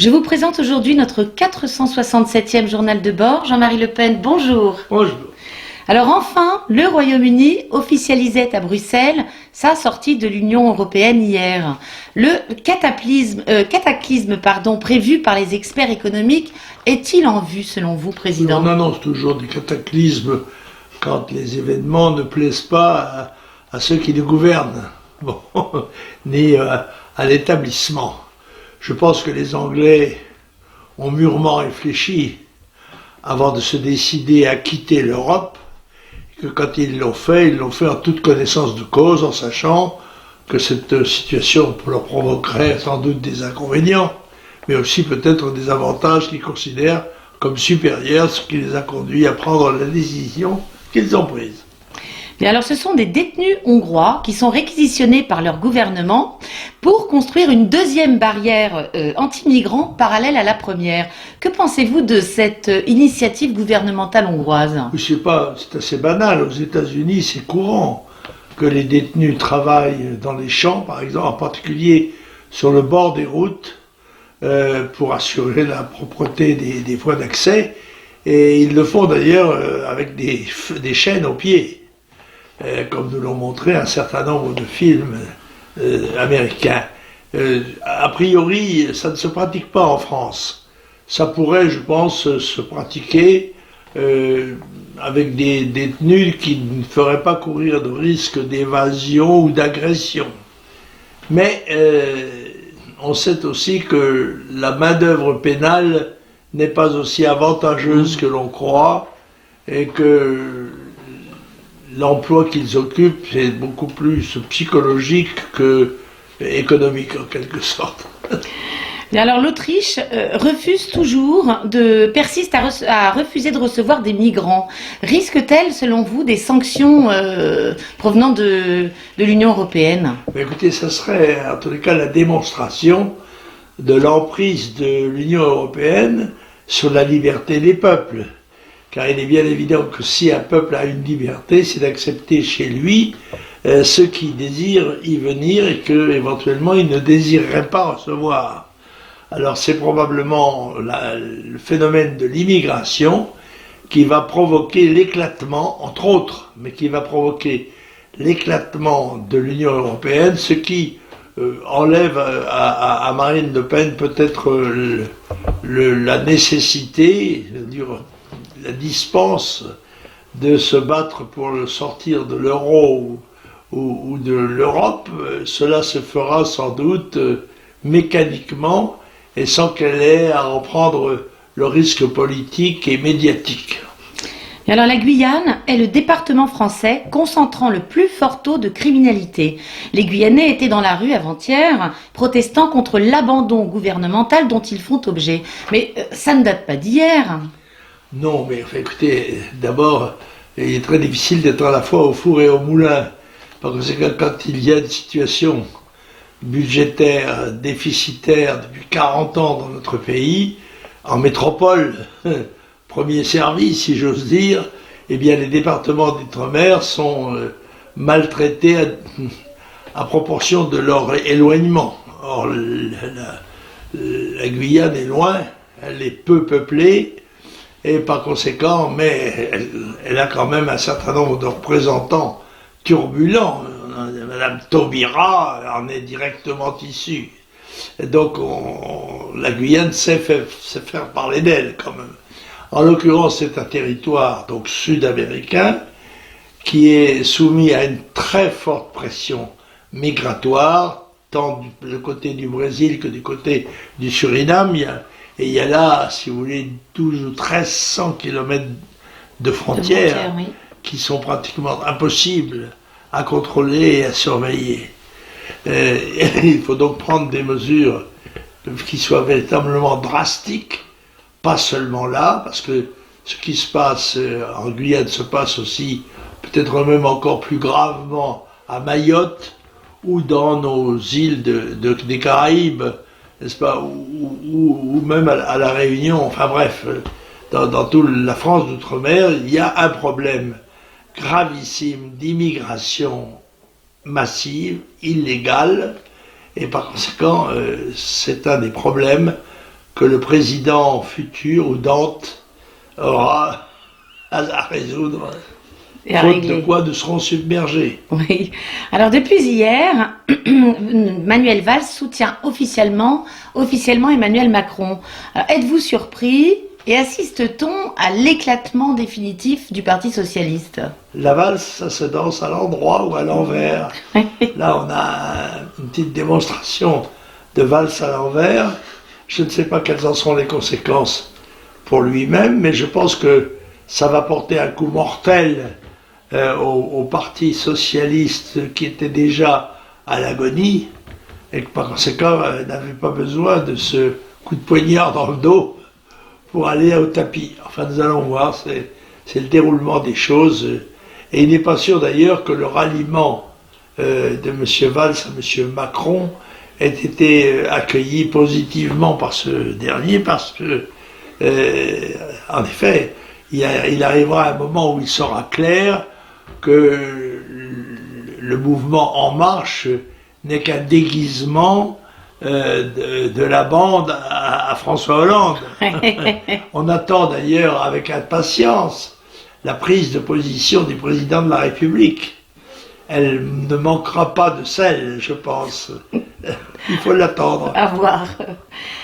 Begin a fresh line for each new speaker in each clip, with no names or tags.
Je vous présente aujourd'hui notre 467e journal de bord. Jean-Marie Le Pen, bonjour.
Bonjour.
Alors enfin, le Royaume-Uni officialisait à Bruxelles sa sortie de l'Union européenne hier. Le cataclysme prévu par les experts économiques est-il en vue selon vous, Président?
On annonce toujours des cataclysmes quand les événements ne plaisent pas à ceux qui les gouvernent, ni à l'établissement. Je pense que les Anglais ont mûrement réfléchi avant de se décider à quitter l'Europe, et que quand ils l'ont fait en toute connaissance de cause, en sachant que cette situation leur provoquerait sans doute des inconvénients, mais aussi peut-être des avantages qu'ils considèrent comme supérieurs, ce qui les a conduits à prendre la décision qu'ils ont prise.
Et alors, ce sont des détenus hongrois qui sont réquisitionnés par leur gouvernement pour construire une deuxième barrière anti-migrants parallèle à la première. Que pensez-vous de cette initiative gouvernementale hongroise?
Je sais pas, c'est assez banal. Aux États-Unis, c'est courant que les détenus travaillent dans les champs, par exemple, en particulier sur le bord des routes, pour assurer la propreté des voies d'accès. Et ils le font d'ailleurs avec des chaînes aux pieds, comme nous l'ont montré un certain nombre de films américains. A priori, ça ne se pratique pas en France. Ça pourrait, je pense, se pratiquer avec des détenus qui ne feraient pas courir de risque d'évasion ou d'agression. Mais on sait aussi que la main-d'œuvre pénale n'est pas aussi avantageuse que l'on croit, et que l'emploi qu'ils occupent est beaucoup plus psychologique que économique en quelque sorte.
Et alors l'Autriche persiste à refuser de recevoir des migrants. Risque-t-elle, selon vous, des sanctions provenant de l'Union européenne?
Écoutez, ça serait en tous les cas la démonstration de l'emprise de l'Union européenne sur la liberté des peuples. Car il est bien évident que si un peuple a une liberté, c'est d'accepter chez lui ceux qui désirent y venir et que éventuellement il ne désirerait pas recevoir. Alors c'est probablement le phénomène de l'immigration qui va provoquer l'éclatement, entre autres, mais qui va provoquer l'éclatement de l'Union européenne, ce qui enlève à Marine Le Pen peut-être la nécessité, la dispense de se battre pour le sortir de l'euro ou de l'Europe. Cela se fera sans doute mécaniquement et sans qu'elle ait à en prendre le risque politique et médiatique.
Et alors la Guyane est le département français concentrant le plus fort taux de criminalité. Les Guyanais étaient dans la rue avant-hier, protestant contre l'abandon gouvernemental dont ils font objet. Mais ça ne date pas d'hier.
Non, mais enfin, écoutez, d'abord, il est très difficile d'être à la fois au four et au moulin. Parce que quand il y a une situation budgétaire déficitaire depuis 40 ans dans notre pays, en métropole, premier service, si j'ose dire, eh bien les départements d'outre-mer sont maltraités à proportion de leur éloignement. Or, la Guyane est loin, elle est peu peuplée, et par conséquent, mais elle a quand même un certain nombre de représentants turbulents. Madame Taubira en est directement issue. Et donc la Guyane sait faire parler d'elle quand même. En l'occurrence, c'est un territoire donc sud-américain qui est soumis à une très forte pression migratoire, tant du côté du Brésil que du côté du Suriname. Il y a là, si vous voulez, 12 ou 1300 kilomètres de frontières
oui,
qui sont pratiquement impossibles à contrôler et à surveiller. Il faut donc prendre des mesures qui soient véritablement drastiques, pas seulement là, parce que ce qui se passe en Guyane se passe aussi, peut-être même encore plus gravement, à Mayotte ou dans nos îles des Caraïbes, n'est-ce pas, ou même à La Réunion. Enfin bref, dans toute la France d'outre-mer, il y a un problème gravissime d'immigration massive, illégale, et par conséquent, c'est un des problèmes que le président futur ou Dante aura à résoudre, faute de quoi nous serons submergés.
Oui. Alors depuis hier, Manuel Valls soutient officiellement Emmanuel Macron. Alors, êtes-vous surpris et assiste-t-on à l'éclatement définitif du Parti socialiste?
La valse, ça se danse à l'endroit ou à l'envers. Là, on a une petite démonstration de valse à l'envers. Je ne sais pas quelles en sont les conséquences pour lui-même, mais je pense que ça va porter un coup mortel au Parti socialiste qui était déjà à l'agonie et que par conséquent n'avait pas besoin de ce coup de poignard dans le dos pour aller au tapis. Enfin, nous allons voir, c'est le déroulement des choses. Et il n'est pas sûr d'ailleurs que le ralliement de M. Valls à M. Macron ait été accueilli positivement par ce dernier, parce que, en effet, il arrivera un moment où il sera clair que le mouvement En Marche n'est qu'un déguisement de la bande à François Hollande. On attend d'ailleurs avec impatience la prise de position du président de la République. Elle ne manquera pas de sel, je pense. Il faut l'attendre.
À voir.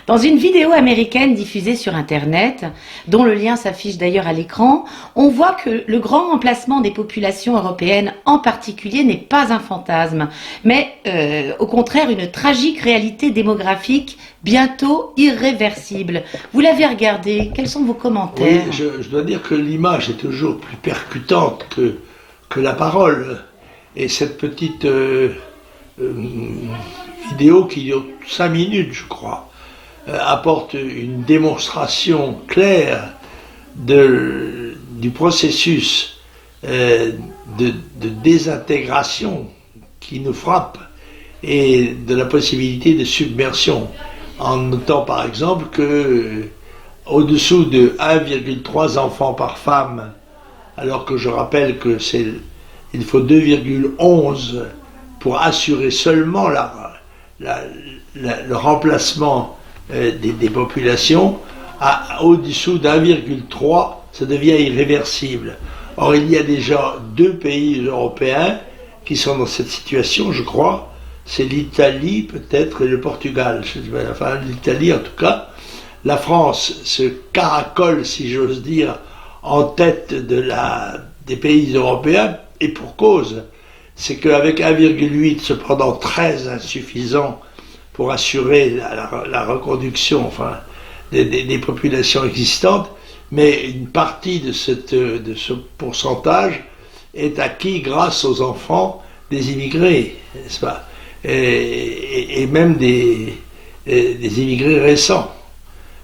Dans une vidéo américaine diffusée sur Internet, dont le lien s'affiche d'ailleurs à l'écran, on voit que le grand remplacement des populations européennes en particulier n'est pas un fantasme, mais au contraire une tragique réalité démographique bientôt irréversible. Vous l'avez regardé, quels sont vos commentaires?
Oui, je dois dire que l'image est toujours plus percutante que la parole. Et cette petite vidéo qui dure 5 minutes, je crois, apporte une démonstration claire du processus de désintégration qui nous frappe et de la possibilité de submersion. En notant par exemple que au-dessous de 1,3 enfants par femme, alors que je rappelle que il faut 2,11 pour assurer seulement le remplacement des populations, au-dessous d'1,3, ça devient irréversible. Or, il y a déjà 2 pays européens qui sont dans cette situation, je crois. C'est l'Italie peut-être et le Portugal. Enfin, l'Italie en tout cas. La France se caracole, si j'ose dire, en tête des pays européens. Et pour cause, c'est qu'avec 1,8, cependant très insuffisant pour assurer la reconduction des populations existantes, mais une partie de ce pourcentage est acquis grâce aux enfants des immigrés, n'est-ce pas, et même des immigrés récents.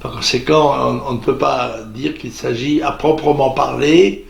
Par conséquent, on ne peut pas dire qu'il s'agit à proprement parler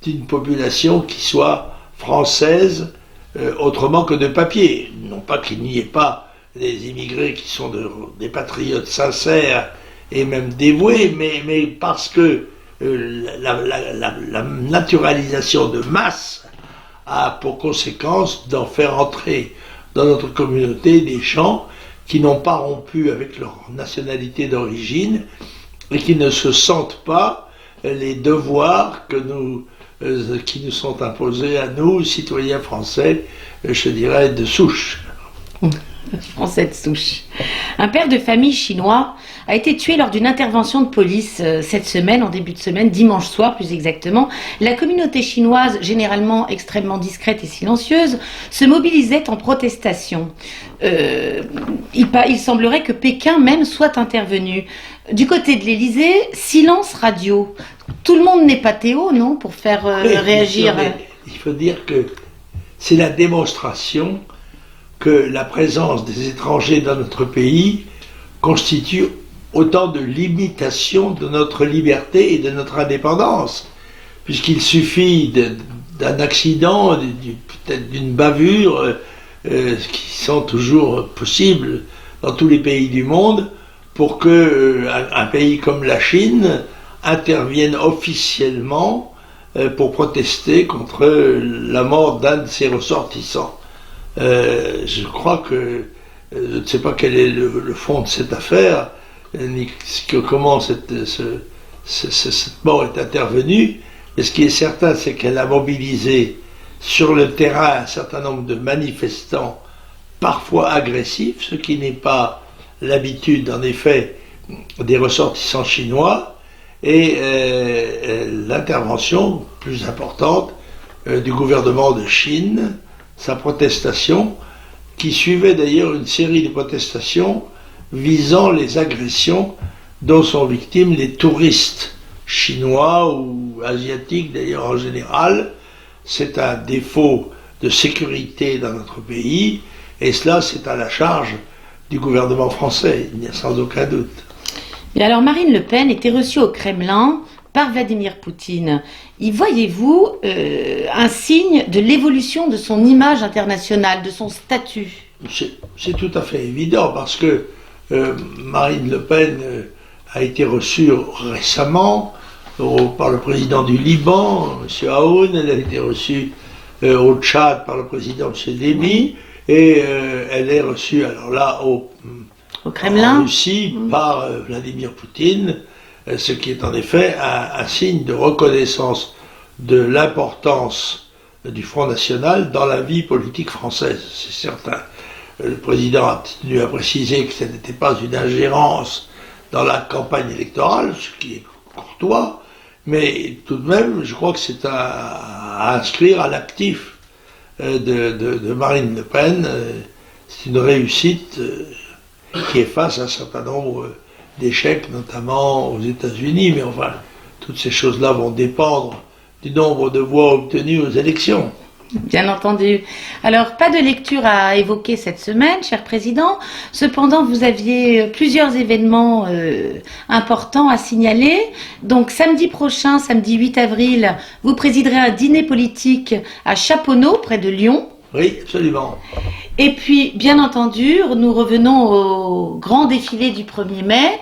d'une population qui soit française autrement que de papier. Non pas qu'il n'y ait pas des immigrés qui sont des patriotes sincères et même dévoués, mais parce que la naturalisation de masse a pour conséquence d'en faire entrer dans notre communauté des gens qui n'ont pas rompu avec leur nationalité d'origine et qui ne se sentent pas les devoirs qui nous sont imposés à nous, citoyens français, je dirais, de souche.
Français de souche. Un père de famille chinois a été tué lors d'une intervention de police cette semaine, en début de semaine, dimanche soir plus exactement. La communauté chinoise, généralement extrêmement discrète et silencieuse, se mobilisait en protestation. Il semblerait que Pékin même soit intervenu. Du côté de l'Élysée, silence radio. Tout le monde n'est pas Théo, non, pour faire réagir.
Il faut dire que c'est la démonstration que la présence des étrangers dans notre pays constitue autant de limitation de notre liberté et de notre indépendance, puisqu'il suffit d'un accident, peut-être d'une bavure, qui sont toujours possibles dans tous les pays du monde, pour qu'un pays comme la Chine intervienne officiellement pour protester contre la mort d'un de ses ressortissants. Je crois que, je ne sais pas quel est le fond de cette affaire, comment cette mort est intervenue. Mais ce qui est certain, c'est qu'elle a mobilisé sur le terrain un certain nombre de manifestants, parfois agressifs, ce qui n'est pas l'habitude, en effet, des ressortissants chinois, et l'intervention plus importante du gouvernement de Chine, sa protestation, qui suivait d'ailleurs une série de protestations visant les agressions dont sont victimes les touristes chinois ou asiatiques d'ailleurs en général. C'est un défaut de sécurité dans notre pays, et cela c'est à la charge du gouvernement français, il n'y a sans aucun doute.
Et alors Marine Le Pen était reçue au Kremlin par Vladimir Poutine. Y voyez-vous un signe de l'évolution de son image internationale, de son statut?
C'est tout à fait évident, parce que Marine Le Pen a été reçue récemment par le président du Liban, M. Aoun. Elle a été reçue au Tchad par le président M. Déby, et elle est reçue alors là au Kremlin, en Russie, par Vladimir Poutine, ce qui est en effet un signe de reconnaissance de l'importance du Front National dans la vie politique française, c'est certain. Le président a tenu à préciser que ce n'était pas une ingérence dans la campagne électorale, ce qui est courtois, mais tout de même, je crois que c'est à inscrire à l'actif de Marine Le Pen. C'est une réussite qui est face à un certain nombre d'échecs, notamment aux États-Unis, mais enfin, toutes ces choses-là vont dépendre du nombre de voix obtenues aux élections.
Bien entendu. Alors, pas de lecture à évoquer cette semaine, cher Président. Cependant, vous aviez plusieurs événements importants à signaler. Donc, samedi prochain, samedi 8 avril, vous présiderez un dîner politique à Chaponneau, près de Lyon.
Oui, absolument.
Et puis, bien entendu, nous revenons au grand défilé du 1er mai.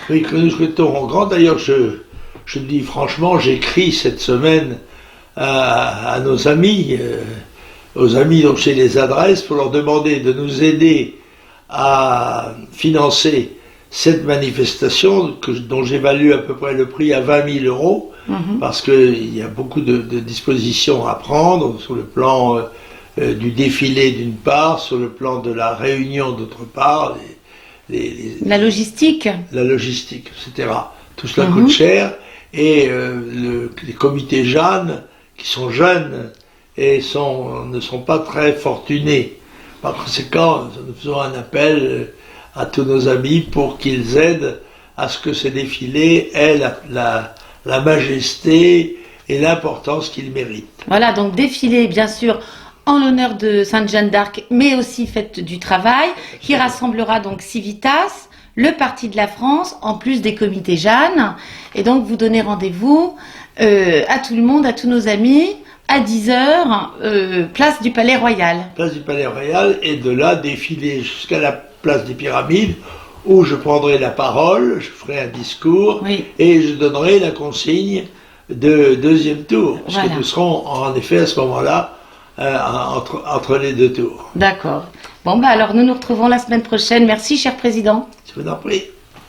Oui, que nous souhaitons grand. D'ailleurs, je le dis franchement, j'écris cette semaine à nos amis, aux amis dont j'ai les adresses, pour leur demander de nous aider à financer cette manifestation dont j'évalue à peu près le prix à 20 000 euros, parce qu'il y a beaucoup de dispositions à prendre sur le plan du défilé d'une part, sur le plan de la réunion d'autre part,
la logistique.
La logistique, etc. Tout cela coûte cher, et les comités Jeanne, qui sont jeunes et ne sont pas très fortunés. Par conséquent, nous faisons un appel à tous nos amis pour qu'ils aident à ce que ce défilé ait la majesté et l'importance qu'il mérite.
Voilà, donc défilé, bien sûr, en l'honneur de Sainte Jeanne d'Arc, mais aussi fête du travail, qui rassemblera donc Civitas, le Parti de la France, en plus des comités Jeanne. Et donc, vous donnez rendez-vous à tout le monde, à tous nos amis, à 10h, place du Palais Royal.
Place du Palais Royal, et de là défiler jusqu'à la place des Pyramides, où je prendrai la parole, je ferai un discours, et je donnerai la consigne de deuxième tour, parce que nous serons en effet à ce moment-là entre les deux tours.
D'accord. Bon, alors nous nous retrouvons la semaine prochaine. Merci, cher Président.
Je vous en prie.